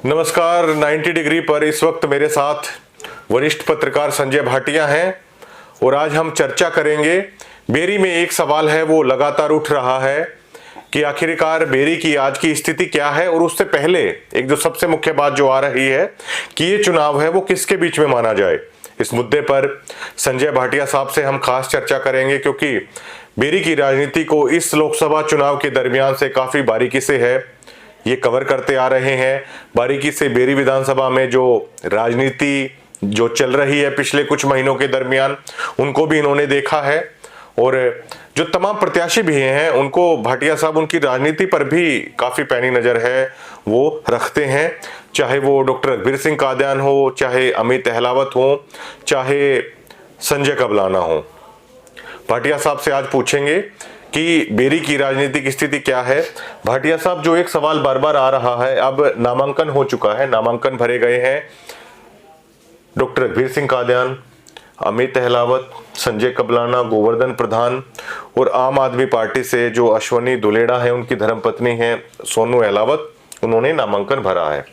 नमस्कार। 90 डिग्री पर इस वक्त मेरे साथ वरिष्ठ पत्रकार संजय भाटिया हैं और आज हम चर्चा करेंगे। बेरी में एक सवाल है वो लगातार उठ रहा है कि आखिरकार बेरी की आज की स्थिति क्या है, और उससे पहले एक जो सबसे मुख्य बात जो आ रही है कि ये चुनाव है वो किसके बीच में माना जाए। इस मुद्दे पर संजय भाटिया साहब से हम खास चर्चा करेंगे क्योंकि बेरी की राजनीति को इस लोकसभा चुनाव के दरमियान से काफी बारीकी से है ये कवर करते आ रहे हैं। बारीकी से बेरी विधानसभा में जो राजनीति जो चल रही है पिछले कुछ महीनों के दरमियान उनको भी इन्होंने देखा है, और जो तमाम प्रत्याशी भी हैं उनको भाटिया साहब उनकी राजनीति पर भी काफी पैनी नजर है वो रखते हैं। चाहे वो डॉक्टर रघुवीर सिंह कादियान हो, चाहे अमित अहलावत हो, चाहे संजय कबलाना हो। भाटिया साहब से आज पूछेंगे कि बेरी की राजनीतिक स्थिति क्या है। भाटिया साहब, जो एक सवाल बार बार आ रहा है, अब नामांकन हो चुका है, नामांकन भरे गए हैं। डॉक्टर रघुवीर सिंह कादियान, अमित अहलावत, संजय कबलाना, गोवर्धन प्रधान और आम आदमी पार्टी से जो अश्वनी दुलेड़ा है उनकी धर्मपत्नी है सोनू अहलावत, उन्होंने नामांकन भरा है।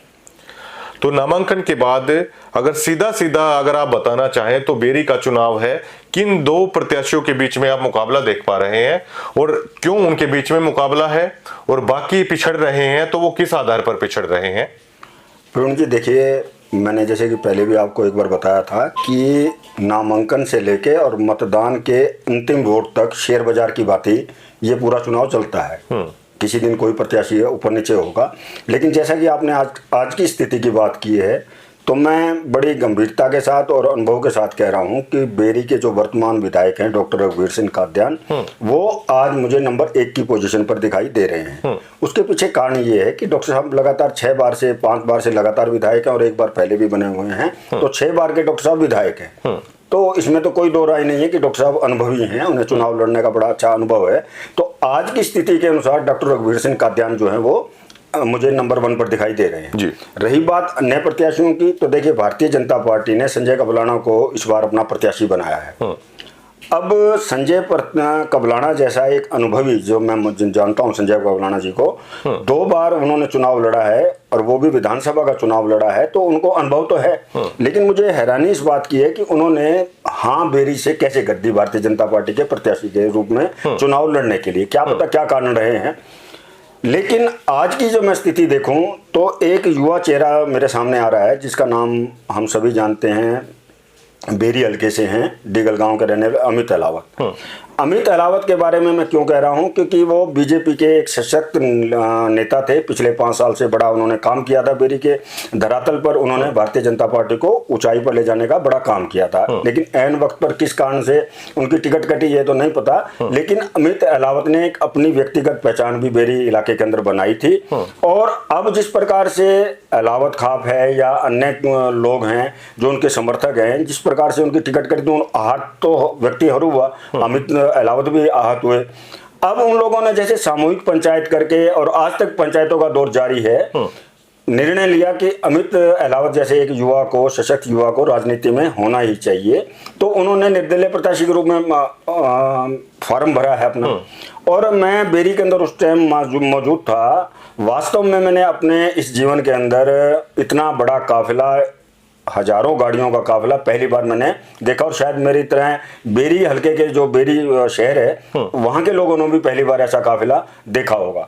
तो नामांकन के बाद अगर सीधा अगर आप बताना चाहें तो बेरी का चुनाव है, किन दो प्रत्याशियों के बीच में आप मुकाबला देख पा रहे हैं और क्यों उनके बीच में मुकाबला है, और बाकी पिछड़ रहे हैं तो वो किस आधार पर पिछड़ रहे हैं? प्रवीण जी, देखिए, मैंने जैसे कि पहले भी आपको एक बार बताया था कि नामांकन से लेके और मतदान के अंतिम वोट तक शेयर बाजार की बातें ये पूरा चुनाव चलता है। किसी दिन कोई प्रत्याशी ऊपर नीचे होगा, लेकिन जैसा कि आपने आज की स्थिति की बात की है तो मैं बड़ी गंभीरता के साथ और अनुभव के साथ कह रहा हूं कि बेरी के जो वर्तमान विधायक हैं डॉक्टर रघुवीर सिंह कादियान, वो आज मुझे नंबर 1 की पोजीशन पर दिखाई दे रहे हैं। उसके पीछे कारण ये है कि डॉक्टर साहब लगातार 6 बार से 5 बार से लगातार विधायक हैं और एक बार पहले भी बने हुए हैं, तो 6 बार के डॉक्टर साहब विधायक हैं। तो इसमें तो कोई दो राय नहीं है कि डॉक्टर साहब अनुभवी हैं, उन्हें चुनाव लड़ने का बड़ा अच्छा अनुभव है। तो आज की स्थिति के अनुसार डॉक्टर रघुवीर सिंह कादियान जो है वो मुझे नंबर 1 पर दिखाई दे रहे हैं जी। रही बात अन्य प्रत्याशियों की, तो देखिए, भारतीय जनता पार्टी ने संजय कबलाना को इस बार अपना प्रत्याशी बनाया है। अब संजय कबलाना जैसा एक अनुभवी, जो मैं जानता हूं संजय कबलाना जी को, 2 बार उन्होंने चुनाव लड़ा है और वो भी विधानसभा का चुनाव लड़ा है, तो उनको अनुभव तो है। लेकिन मुझे हैरानी इस बात की है कि उन्होंने बेरी से कैसे गद्दी भारतीय जनता पार्टी के प्रत्याशी के रूप में चुनाव लड़ने के लिए, क्या पता क्या कारण रहे हैं। लेकिन आज की जो मैं स्थिति देखूं तो एक युवा चेहरा मेरे सामने आ रहा है जिसका नाम हम सभी जानते हैं, बेरी हल्के से हैं, डिगल गांव के रहने वाले अमित अहलावत। अमित अहलावत के बारे में मैं क्यों कह रहा हूं, क्योंकि वो बीजेपी के एक सशक्त नेता थे। पिछले 5 साल से बड़ा उन्होंने काम किया था बेरी के धरातल पर। उन्होंने भारतीय जनता पार्टी को ऊंचाई पर ले जाने का बड़ा काम किया था, लेकिन ऐन वक्त पर किस कारण से उनकी टिकट कटी ये तो नहीं पता। लेकिन अमित अहलावत ने एक अपनी व्यक्तिगत पहचान भी बेरी इलाके के अंदर बनाई थी, और अब जिस प्रकार से अहलावत खाप है या अन्य लोग हैं जो उनके समर्थक हैं, जिस प्रकार से उनकी टिकट कटी तो आहत तो व्यक्ति हरू हुआ, अमित अहलावत भी आहत हुए। अब उन लोगों ने जैसे सामूहिक पंचायत करके, और आज तक पंचायतों का दौर जारी है, निर्णय लिया कि अमित अहलावत जैसे एक युवा को, सशक्त युवा को राजनीति में होना ही चाहिए। तो उन्होंने निर्दलीय प्रत्याशी के रूप में फॉर्म भरा है अपना, और मैं बेरी के अंदर उस टाइम मौजूद था। वास्तव में मैंने अपने इस जीवन के अंदर इतना बड़ा काफिला, हजारों गाड़ियों का काफिला पहली बार मैंने देखा, और शायद मेरी तरह बेरी हल्के के जो बेरी शहर है वहां के लोगों ने भी पहली बार ऐसा काफिला देखा होगा।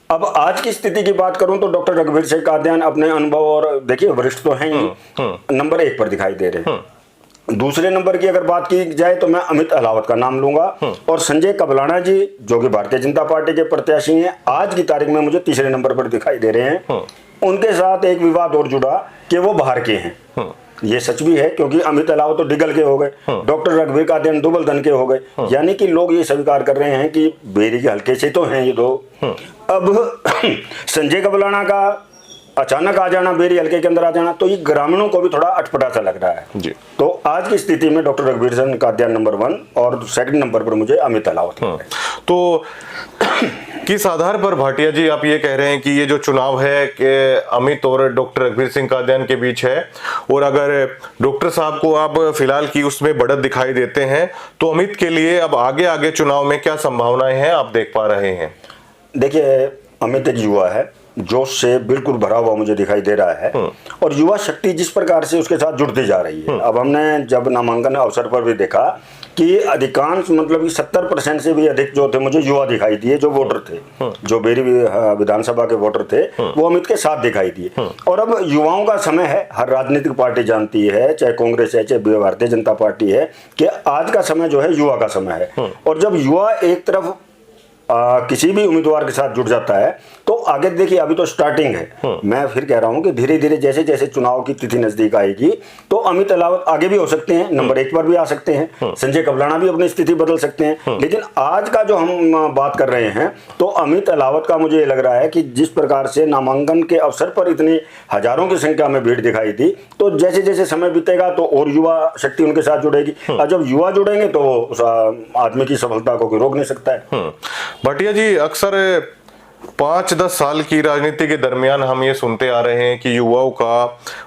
अब आज की स्थिति की बात करूं तो डॉक्टर रघुवीर सिंह कादियान अपने अनुभव और देखिए वरिष्ठ तो हैं ही, नंबर 1 पर दिखाई दे रहे हैं। दूसरे नंबर की अगर बात की जाए तो मैं अमित अहलावत का नाम लूंगा, और संजय कबलाना जी जो कि भारतीय जनता पार्टी के प्रत्याशी हैं, आज की तारीख में मुझे तीसरे नंबर पर दिखाई दे रहे हैं। उनके साथ एक विवाद और जुड़ा कि वो बाहर के हैं। ये सच भी है, क्योंकि अमित अहलावत तो डिगल के हो गए, डॉक्टर रघुवीर कादियान दुबलधन के हो गए, यानी कि लोग ये स्वीकार कर रहे हैं कि बेरी के हल्के से तो हैं ये दो। अब संजय कबलाना का अचानक आ जाना, बेरी हल्के के अंदर आ जाना, तो ये ग्रामीणों को भी थोड़ा अटपटा सा लग रहा है जी। तो आज की स्थिति में डॉक्टर रघुवीर सिंह कादियान नंबर 1 और सेकंड नंबर पर मुझे अमित अहलावत। तो किस आधार पर भाटिया जी आप ये कह रहे हैं कि ये जो चुनाव है कि अमित और डॉक्टर रघुवीर सिंह कादियान के बीच है, और अगर डॉक्टर साहब को आप फिलहाल की उसमें बढ़त दिखाई देते हैं तो अमित के लिए अब आगे चुनाव में क्या संभावनाएं हैं आप देख पा रहे हैं? देखिए, अमित एक युवा है जोश से बिल्कुल भरा हुआ मुझे दिखाई दे रहा है और युवा शक्ति जिस प्रकार से उसके साथ जुड़ती जा रही है। अब हमने जब नामांकन अवसर पर भी देखा कि अधिकांश मतलब कि 70% से भी अधिक जो थे मुझे युवा दिखाई दिए, जो वोटर थे, जो बेरी विधानसभा के वोटर थे वो अमित के साथ दिखाई दिए। और अब युवाओं का समय है, हर राजनीतिक पार्टी जानती है, चाहे कांग्रेस है चाहे भारतीय जनता पार्टी है, कि आज का समय जो है युवा का समय है। और जब युवा एक तरफ किसी भी उम्मीदवार के साथ जुड़ जाता है तो आगे देखिए, अभी तो स्टार्टिंग है। मैं फिर कह रहा हूं कि धीरे धीरे जैसे जैसे चुनाव की तिथि नजदीक आएगी तो अमित अलावत आगे भी हो सकते हैं, नंबर 1 पर भी आ सकते हैं, संजय कबलाना भी अपनी स्थिति बदल सकते हैं। लेकिन आज का जो हम बात कर रहे हैं तो अमित अलावत का मुझे लग रहा है कि जिस प्रकार से नामांकन के अवसर पर इतनी हजारों की संख्या में भीड़ दिखाई दी, तो जैसे जैसे समय बीतेगा तो और युवा शक्ति उनके साथ जुड़ेगी और जब युवा जुड़ेंगे तो उस आदमी की सफलता को कोई रोक नहीं सकता है। भाटिया जी, अक्सर 5-10 साल की राजनीति के दरमियान हम ये सुनते आ रहे हैं कि युवाओं का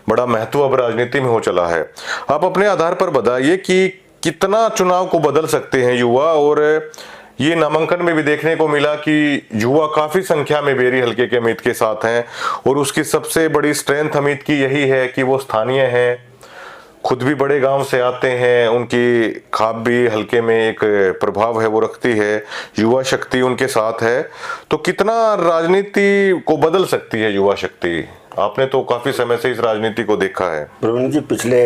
बड़ा महत्व अब राजनीति में हो चला है। आप अपने आधार पर बताइए कि कितना चुनाव को बदल सकते हैं युवा, और ये नामांकन में भी देखने को मिला कि युवा काफी संख्या में बेरी हल्के के अमित के साथ हैं और उसकी सबसे बड़ी स्ट्रेंथ अमित की यही है कि वो स्थानीय है, खुद भी बड़े गांव से आते हैं, उनकी खाप भी हल्के में एक प्रभाव है वो रखती है, युवा शक्ति उनके साथ है। तो कितना राजनीति को बदल सकती है युवा शक्ति? आपने तो काफी समय से इस राजनीति को देखा है। प्रवीण जी, पिछले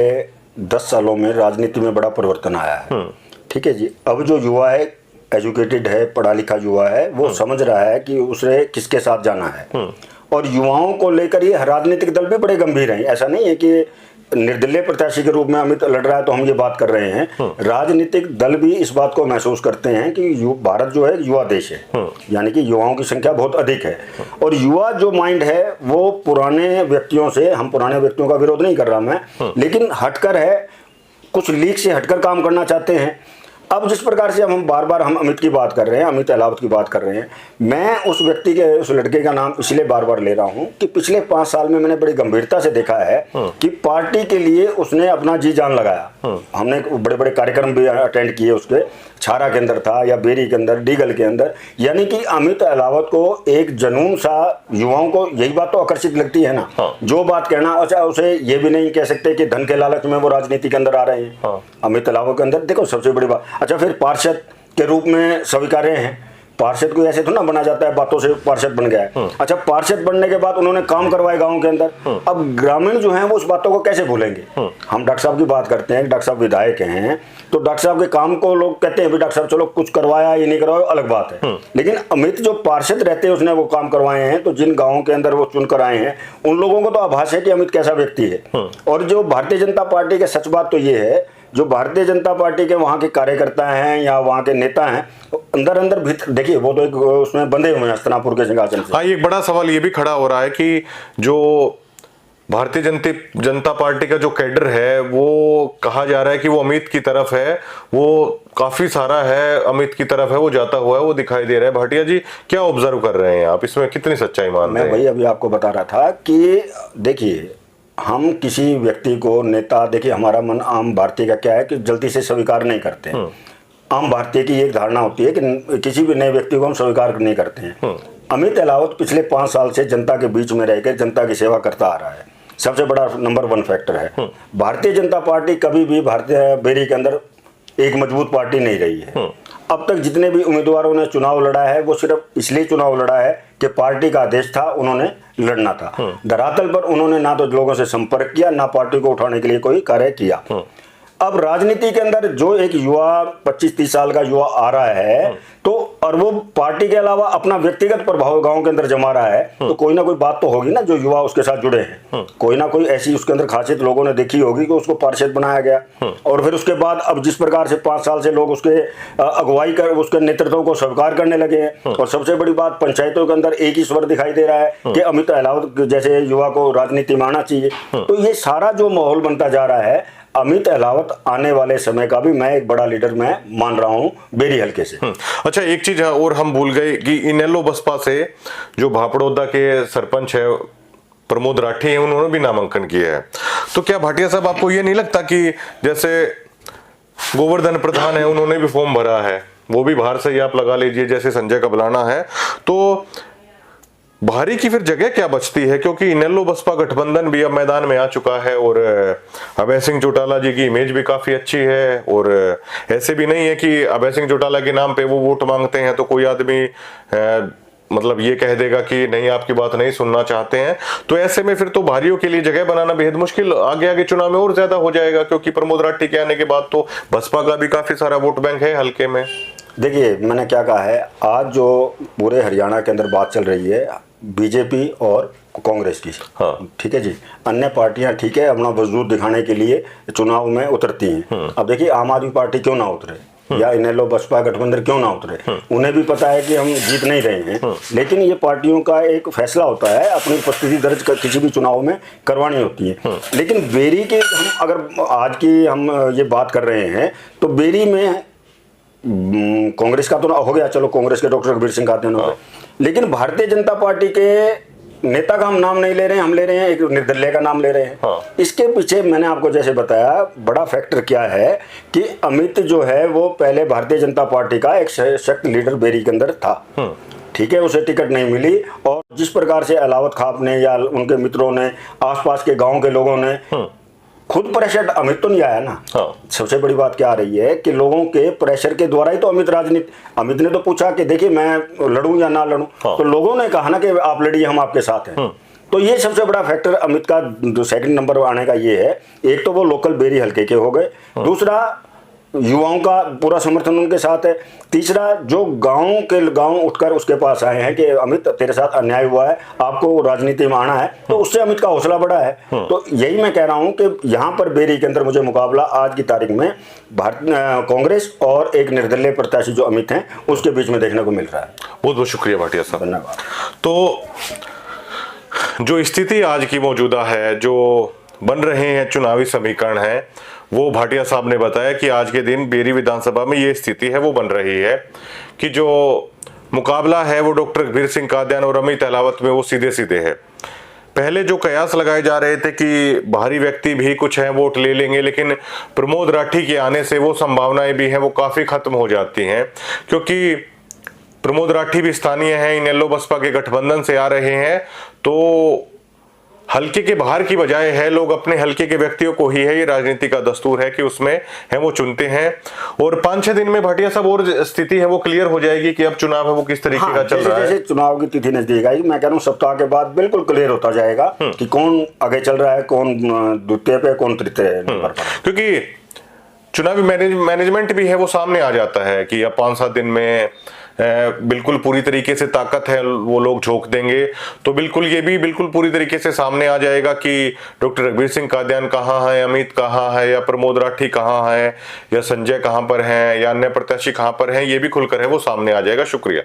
10 सालों में राजनीति में बड़ा परिवर्तन आया है। ठीक है जी। अब जो युवा है, एजुकेटेड है, पढ़ा लिखा युवा है, वो समझ रहा है कि उसे किसके साथ जाना है। और युवाओं को लेकर ये राजनीतिक दल भी बड़े गंभीर हैं। ऐसा नहीं है कि निर्दलीय प्रत्याशी के रूप में अमित लड़ रहा है तो हम ये बात कर रहे हैं। राजनीतिक दल भी इस बात को महसूस करते हैं कि भारत जो है युवा देश है, यानी कि युवाओं की संख्या बहुत अधिक है। और युवा जो माइंड है वो पुराने व्यक्तियों से, हम पुराने व्यक्तियों का विरोध नहीं कर रहा मैं, लेकिन हटकर है, कुछ लीक से हटकर काम करना चाहते हैं। अब जिस प्रकार से हम बार बार हम अमित की बात कर रहे हैं, अमित अलावत की बात कर रहे हैं, मैं उस व्यक्ति के, उस लड़के का नाम इसलिए बार बार ले रहा हूं कि पिछले 5 साल में मैंने बड़ी गंभीरता से देखा है कि पार्टी के लिए उसने अपना जी जान लगाया। हमने बड़े बड़े कार्यक्रम भी अटेंड किए उसके, छारा के अंदर था या बेरी के अंदर, डीगल के अंदर। यानी कि अमित अलावत को एक जुनून सा, युवाओं को यही बात तो आकर्षित लगती है ना, जो बात कहना। अच्छा, उसे ये भी नहीं कह सकते कि धन के लालच में वो राजनीति के अंदर आ रहे हैं। अमित अलावत के अंदर देखो सबसे बड़ी बात, अच्छा फिर पार्षद के रूप में स्वीकार्य हैं। पार्षद को ऐसे तो ना बना जाता है बातों से पार्षद बन गया है। अच्छा, पार्षद बनने के बाद उन्होंने काम करवाए गांव के अंदर। अब ग्रामीण जो हैं वो उस बातों को कैसे भूलेंगे? हम डॉक्टर साहब की बात करते हैं, डॉक्टर साहब विधायक हैं, तो डॉक्टर साहब के काम को लोग कहते हैं डॉक्टर साहब चलो कुछ करवाया ये नहीं करवाया अलग बात है। लेकिन अमित जो पार्षद रहते हैं उसने वो काम करवाए हैं, तो जिन गाँवों के अंदर वो चुनकर आए हैं उन लोगों को तो आभास है कि अमित कैसा व्यक्ति है। और जो भारतीय जनता पार्टी के सच बात तो ये है, जो भारतीय जनता पार्टी के वहाँ के कार्यकर्ता हैं या वहाँ के नेता हैं, अंदर अंदर भीतर देखिए वो तो एक उसमें बंधे हुए हैं हस्तिनापुर के सिंहासन से। हाँ, एक बड़ा सवाल ये भी खड़ा हो रहा है कि जो भारतीय जनता पार्टी का जो कैडर है वो कहा जा रहा है कि वो अमित की तरफ है, वो काफी सारा है अमित की तरफ है, वो जाता हुआ है, वो दिखाई दे रहा है। भाटिया जी, क्या ऑब्जर्व कर रहे हैं आप, इसमें कितनी सच्चाई मान रहे हैं? मैं भाई अभी आपको बता रहा था कि देखिए, हम किसी व्यक्ति को नेता, देखिए हमारा मन आम भारतीय का क्या है कि जल्दी से स्वीकार नहीं करते हैं। आम भारतीय की एक धारणा होती है कि किसी भी नए व्यक्ति को हम स्वीकार नहीं करते हैं। अमित अलावत पिछले 5 साल से जनता के बीच में रहकर जनता की सेवा करता आ रहा है, सबसे बड़ा नंबर 1 फैक्टर है। भारतीय जनता पार्टी कभी भी भारतीय बेरी के अंदर एक मजबूत पार्टी नहीं रही है। अब तक जितने भी उम्मीदवारों ने चुनाव लड़ा है वो सिर्फ इसलिए चुनाव लड़ा है कि पार्टी का आदेश था, उन्होंने लड़ना था। धरातल पर उन्होंने ना तो लोगों से संपर्क किया, ना पार्टी को उठाने के लिए कोई कार्य किया। अब राजनीति के अंदर जो एक युवा 25-30 साल का युवा आ रहा है तो, और वो पार्टी के अलावा अपना व्यक्तिगत प्रभाव गांव के अंदर जमा रहा है, तो कोई ना कोई बात तो होगी ना, जो युवा उसके साथ जुड़े हैं कोई ना कोई ऐसी उसके अंदर खासियत लोगों ने देखी होगी कि उसको पार्षद बनाया गया। और फिर उसके बाद अब जिस प्रकार से 5 साल से लोग उसके अगुवाई कर, उसके नेतृत्व को स्वीकार करने लगे हैं। और सबसे बड़ी बात, पंचायतों के अंदर एक ही स्वर दिखाई दे रहा है कि अमित अलावत जैसे युवा को राजनीति में आना चाहिए। तो ये सारा जो माहौल बनता जा रहा है, अमित अलावत आने वाले समय का भी मैं एक बड़ा लीडर मैं मान रहा हूं बेरी हल्के से। अच्छा, एक चीज और हम भूल गए कि इनेलो बसपा से जो भापड़ौदा के सरपंच है प्रमोद राठी है, उन्होंने भी नामांकन किया है। तो क्या भाटिया साहब, आपको ये नहीं लगता कि जैसे गोवर्धन प्रधान है उन्होंने भी फॉर्म भरा है, वो भी बाहर से ही आप लगा लीजिए, जैसे संजय कबलाना है, तो भारी की फिर जगह क्या बचती है, क्योंकि इनेलो बसपा गठबंधन भी अब मैदान में आ चुका है और अभय सिंह चौटाला जी की इमेज भी काफी अच्छी है और ऐसे भी नहीं है कि अभय सिंह चौटाला के नाम पे वो वोट मांगते हैं तो कोई आदमी मतलब ये कह देगा कि नहीं आपकी बात नहीं सुनना चाहते हैं। तो ऐसे में फिर तो भारियों के लिए जगह बनाना बेहद मुश्किल आगे आगे चुनाव में और ज्यादा हो जाएगा, क्योंकि प्रमोद राठी के आने के बाद तो बसपा का भी काफी सारा वोट बैंक है हल्के में। देखिए मैंने क्या कहा है, आज जो पूरे हरियाणा के अंदर बात चल रही है बीजेपी और कांग्रेस की, हाँ ठीक है जी, अन्य पार्टियां ठीक है अपना वजूद दिखाने के लिए चुनाव में उतरती हैं। अब देखिए आम आदमी पार्टी क्यों ना उतरे या इनेलो बसपा गठबंधन क्यों ना उतरे, उन्हें भी पता है कि हम जीत नहीं रहे हैं, लेकिन ये पार्टियों का एक फैसला होता है, अपनी उपस्थिति दर्ज किसी भी चुनाव में करवानी होती है। लेकिन बेरी के हम अगर आज की हम ये बात कर रहे हैं तो बेरी में कांग्रेस का तो हो गया, चलो कांग्रेस के डॉक्टर रघुवीर सिंह खाते हैं, लेकिन भारतीय जनता पार्टी के नेता का हम नाम नहीं ले रहे हैं, हम ले रहे हैं एक निर्दलीय का नाम ले रहे हैं। हाँ। इसके पीछे मैंने आपको जैसे बताया बड़ा फैक्टर क्या है कि अमित जो है वो पहले भारतीय जनता पार्टी का एक सशक्त लीडर बेरी के अंदर था, ठीक है, उसे टिकट नहीं मिली और जिस प्रकार से अलावत खाप ने या उनके मित्रों ने आसपास के गांव के लोगों ने खुद प्रेशर, अमित तो नहीं आया ना। हाँ। सबसे बड़ी बात क्या आ रही है कि लोगों के प्रेशर के द्वारा ही तो अमित ने तो पूछा कि देखिए मैं लड़ूं या ना लड़ूं, हाँ। तो लोगों ने कहा ना कि आप लड़िए हम आपके साथ हैं। तो ये सबसे बड़ा फैक्टर अमित का सेकंड नंबर आने का ये है, एक तो वो लोकल बेरी हल्के के हो गए, दूसरा युवाओं का पूरा समर्थन उनके साथ है, तीसरा जो गांव उठकर उसके पास आए हैं कि अमित तेरे साथ अन्याय हुआ है, आपको राजनीति में आना है, तो उससे अमित का हौसला बढ़ा है। तो यही मैं कह रहा हूं कि यहाँ पर बेरी के अंदर मुझे मुकाबला आज की तारीख में कांग्रेस और एक निर्दलीय प्रत्याशी जो अमित हैं उसके बीच में देखने को मिल रहा है। बहुत बहुत शुक्रिया भाटिया साहब। धन्यवाद। तो जो स्थिति आज की मौजूदा है, जो बन रहे हैं चुनावी समीकरण है, वो भाटिया साहब ने बताया कि आज के दिन बेरी विधानसभा में ये स्थिति है वो बन रही है कि जो मुकाबला है वो डॉक्टर रघुवीर सिंह कादियान और अमित अहलावत में वो सीधे सीधे है। पहले जो कयास लगाए जा रहे थे कि बाहरी व्यक्ति भी कुछ है वोट ले लेंगे, लेकिन प्रमोद राठी के आने से वो संभावनाएं भी हैं वो काफी खत्म हो जाती हैं, क्योंकि प्रमोद राठी भी स्थानीय हैं, इनेलो बसपा के गठबंधन से आ रहे हैं, तो हल्के के बाहर की बजाय है लोग अपने हल्के के व्यक्तियों को ही है, ये राजनीति का दस्तूर है कि उसमें है वो चुनते हैं। और 5-6 दिन में भाटिया साहब और स्थिति है वो क्लियर हो जाएगी कि अब चुनाव है वो किस तरीके का चल रहा है। जैसे चुनाव की तिथि नजदीक आई, मैं कह रहा हूँ सप्ताह के बाद बिल्कुल क्लियर होता जाएगा कि कौन आगे चल रहा है, कौन द्वितीय पे, कौन तृतीय नंबर पर, क्योंकि चुनावी मैनेजमेंट भी है वो सामने आ जाता है कि अब 5-7 दिन में बिल्कुल पूरी तरीके से ताकत है वो लोग झोंक देंगे, तो बिल्कुल ये भी बिल्कुल पूरी तरीके से सामने आ जाएगा कि डॉक्टर रघुवीर सिंह कादियान कहाँ है, अमित कहाँ है, या प्रमोद राठी कहाँ है, या संजय कहाँ पर हैं, या अन्य प्रत्याशी कहाँ पर हैं, ये भी खुलकर है वो सामने आ जाएगा। शुक्रिया।